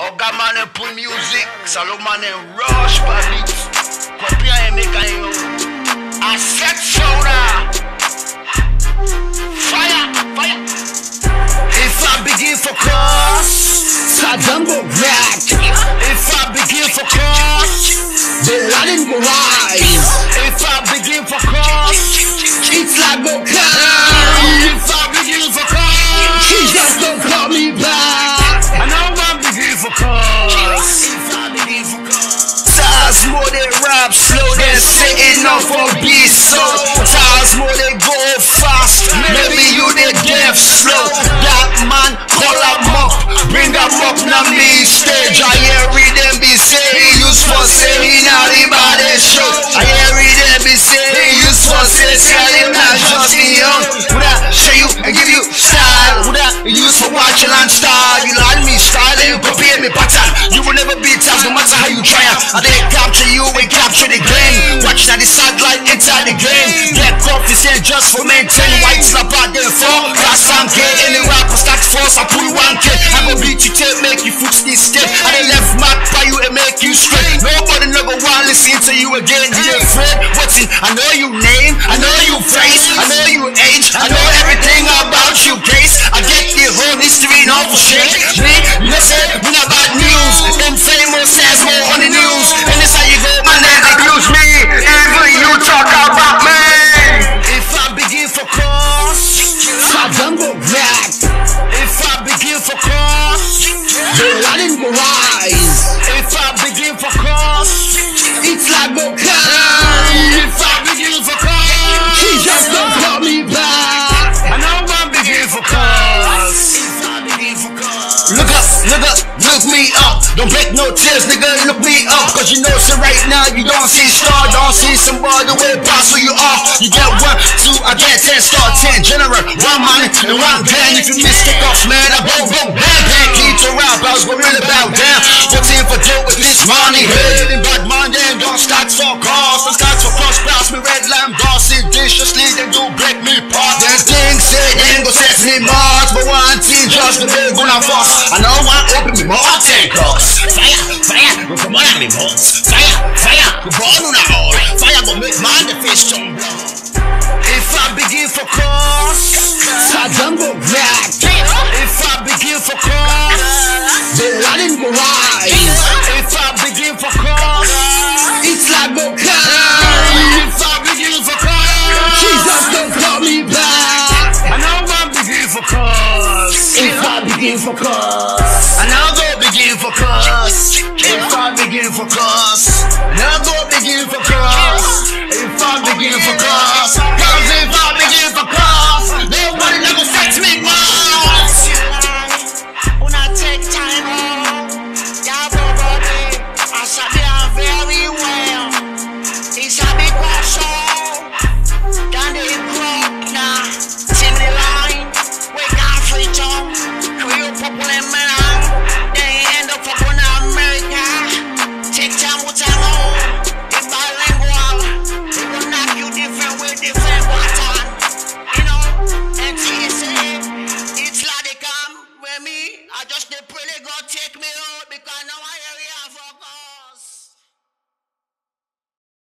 Oga man put music, salo man rush pa beat. Copy and make a I set soda. Fire, fire. If I begin for cause, Saddam go black. If I begin for cause, Bin Laden go rise. If I begin for cause, Hitler go come. If I begin for cause, Jesus don't call me back. and now I begin for cause. If I begin for cause, Taz more they rap slow, they sitting off for beat so. Taz more they go fast, maybe you they deaf slow. That man call him up, bring him up na me stage. I hear them be saying use for saying now the body show. I hear them be saying use for saying not just me young. Would I show you and give you style? Would I use for watching and style? You learn me style and you prepare me pattern. You will never beat us no matter how you try. I they capture you and capture the game. Watch now the satellite inside the game. Get coffee saying just for maintain white slap out there for class some kid. Any rapper start force I pull one kid. I go beat you till make you foot this step. I they left mark by you and make you straight. Nobody never want listen to you again. You afraid? What's it? I know you name, I know you face, I know you age, I know everything about you case. I get the whole history and all for shit. Me, listen, we not bad news. Them famous says more on the news. And this how you go, man, they abuse me. Even you talk about me. If I begin for cause, Saddam go black. if I begin for cause, Bin Laden go rise. if I begin for cause, Hitler go come. if I begin for cause, Jesus don't call me back. and now I begin for cause. If I begin for cause, look up, look me up. Don't break no tears, nigga, look me up. Cause you know, so right now you don't see star, don't see somebody way past who you are. You get 1, 2, I get 10, start 10. General, 1 money and 1 pen. If you miss kick off, man, I boom, boom, bang, bang. Keep to rap, I was going really bow down. What's in for dope with this money? Hey, in bad man, then don't start for cause. Don't start for cross, pass me red lamb, boss it viciously, then do break me apart. Then things say, then go set me marks. But one thing, just the big gonna fuss. I know I open me more 10 cross. Fire, fire, we come on at me bones. Fire, fire, we burn on the hole. Fire go make man the fish turn blood. If I begin for cause, Saddam go black. if I begin for cause, Bin Laden go rise. if I begin for cause, Hitler go come. if I begin for cause, Jesus don't call me back. and now I begin for cause. If I begin for cause. And I'll go begin for cause. If I begin for cause. And I'll go begin for cause. If I begin for cause.